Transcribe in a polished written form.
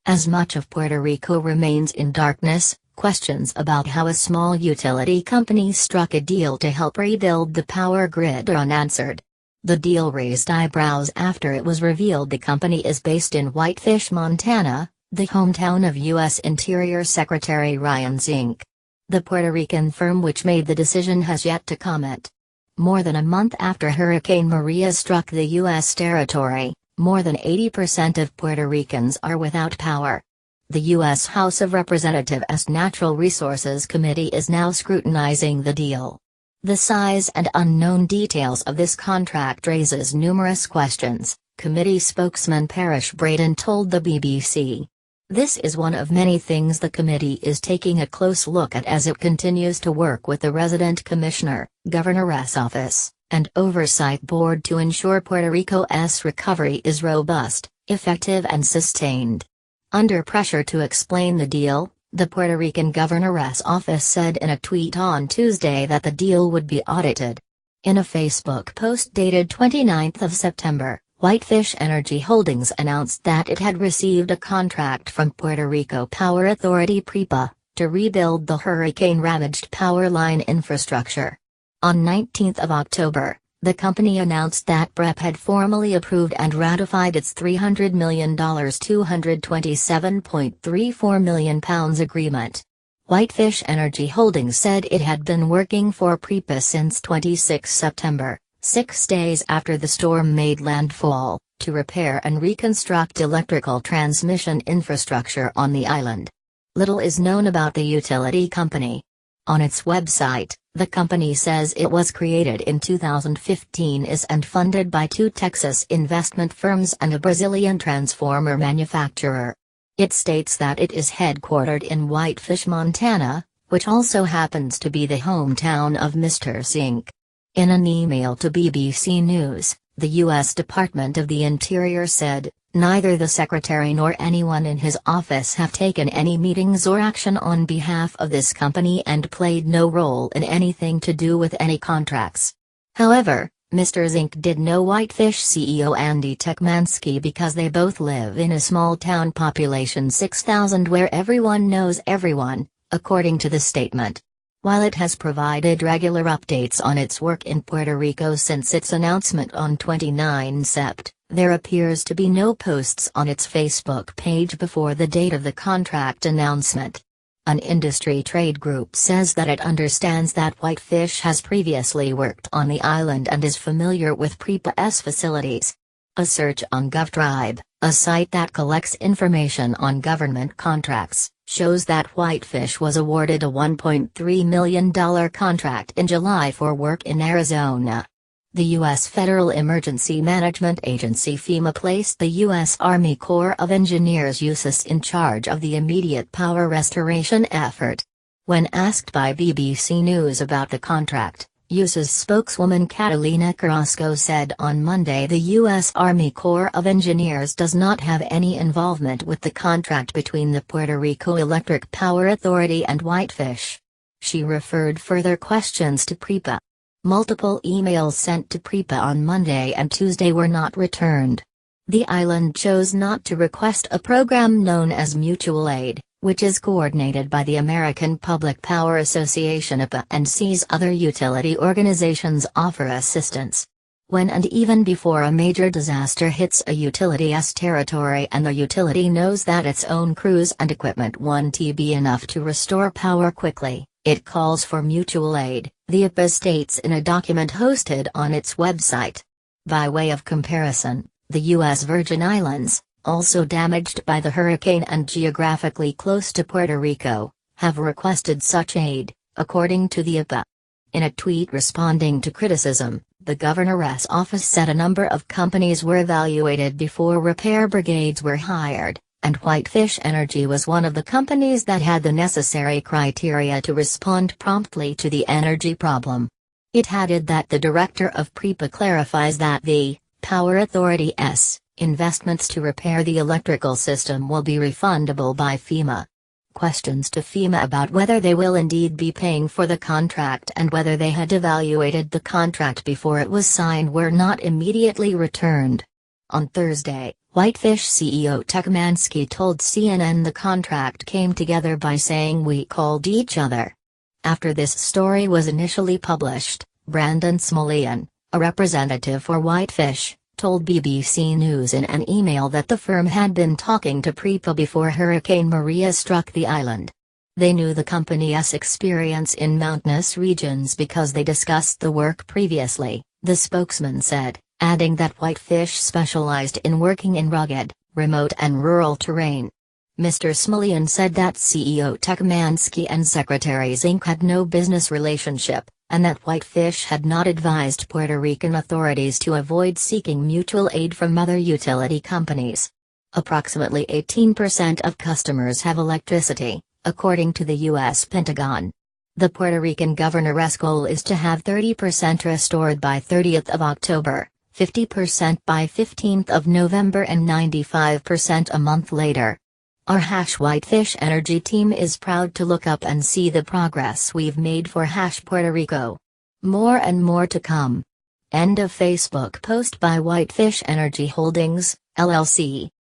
As much of Puerto Rico remains in darkness, questions about how a small utility company struck a deal to help rebuild the power grid are unanswered. The deal raised eyebrows after it was revealed the company is based in Whitefish, Montana, the hometown of U.S. Interior Secretary Ryan Zink. The Puerto Rican firm which made the decision has yet to comment. More than a month after Hurricane Maria struck the U.S. territory, more than 80% of Puerto Ricans are without power. The U.S. House of Representatives Natural Resources Committee is now scrutinizing the deal. The size and unknown details of this contract raises numerous questions, committee spokesman Parish Braden told the BBC. This is one of many things the committee is taking a close look at as it continues to work with the resident commissioner, governor's office, and oversight board to ensure Puerto Rico's recovery is robust, effective and sustained. Under pressure to explain the deal, the Puerto Rican governor's office said in a tweet on Tuesday that the deal would be audited. In a Facebook post dated 29 September, Whitefish Energy Holdings announced that it had received a contract from Puerto Rico Power Authority (PREPA) to rebuild the hurricane-ravaged power line infrastructure. On 19 October, the company announced that PREP had formally approved and ratified its $300 million £227.34 million agreement. Whitefish Energy Holdings said it had been working for PREPA since 26 September, 6 days after the storm made landfall, to repair and reconstruct electrical transmission infrastructure on the island. Little is known about the utility company. On its website, the company says it was created in 2015 and funded by 2 Texas investment firms and a Brazilian transformer manufacturer. It states that it is headquartered in Whitefish, Montana, which also happens to be the hometown of Mr. Zink. In an email to BBC News, the U.S. Department of the Interior said, "Neither the Secretary nor anyone in his office have taken any meetings or action on behalf of this company and played no role in anything to do with any contracts." However, Mr. Zink did know Whitefish CEO Andy Tekmansky because they both live in a small town population 6,000 where everyone knows everyone, according to the statement. While it has provided regular updates on its work in Puerto Rico since its announcement on 29 Sept, there appears to be no posts on its Facebook page before the date of the contract announcement. An industry trade group says that it understands that Whitefish has previously worked on the island and is familiar with PREPA's facilities. A search on GovTribe, a site that collects information on government contracts, shows that Whitefish was awarded a $1.3 million contract in July for work in Arizona. The U.S. Federal Emergency Management Agency FEMA placed the U.S. Army Corps of Engineers USAS in charge of the immediate power restoration effort. When asked by BBC News about the contract, USAS spokeswoman Catalina Carrasco said on Monday the U.S. Army Corps of Engineers does not have any involvement with the contract between the Puerto Rico Electric Power Authority and Whitefish. She referred further questions to PREPA. Multiple emails sent to PREPA on Monday and Tuesday were not returned. The island chose not to request a program known as mutual aid, which is coordinated by the American Public Power Association (APA) and sees other utility organizations offer assistance. When and even before a major disaster hits a utility's territory and the utility knows that its own crews and equipment won't be enough to restore power quickly, it calls for mutual aid, the APA states in a document hosted on its website. By way of comparison, the U.S. Virgin Islands, also damaged by the hurricane and geographically close to Puerto Rico, have requested such aid, according to the APA. In a tweet responding to criticism, the governor's office said a number of companies were evaluated before repair brigades were hired, and Whitefish Energy was one of the companies that had the necessary criteria to respond promptly to the energy problem. It added that the director of PREPA clarifies that the Power Authority's investments to repair the electrical system will be refundable by FEMA. Questions to FEMA about whether they will indeed be paying for the contract and whether they had evaluated the contract before it was signed were not immediately returned. On Thursday, Whitefish CEO Tekmansky told CNN the contract came together by saying we called each other. After this story was initially published, Brandon Smolian, a representative for Whitefish, told BBC News in an email that the firm had been talking to PREPA before Hurricane Maria struck the island. They knew the company's experience in mountainous regions because they discussed the work previously, the spokesman said, adding that Whitefish specialized in working in rugged, remote and rural terrain. Mr. Smolian said that CEO Tekmansky and Secretaries Inc. had no business relationship, and that Whitefish had not advised Puerto Rican authorities to avoid seeking mutual aid from other utility companies. Approximately 18% of customers have electricity, according to the U.S. Pentagon. The Puerto Rican governor's goal is to have 30% restored by 30th of October, 50% by 15th of November and 95% a month later. Our Whitefish Energy team is proud to look up and see the progress we've made for Puerto Rico. More and more to come. End of Facebook post by Whitefish Energy Holdings, LLC.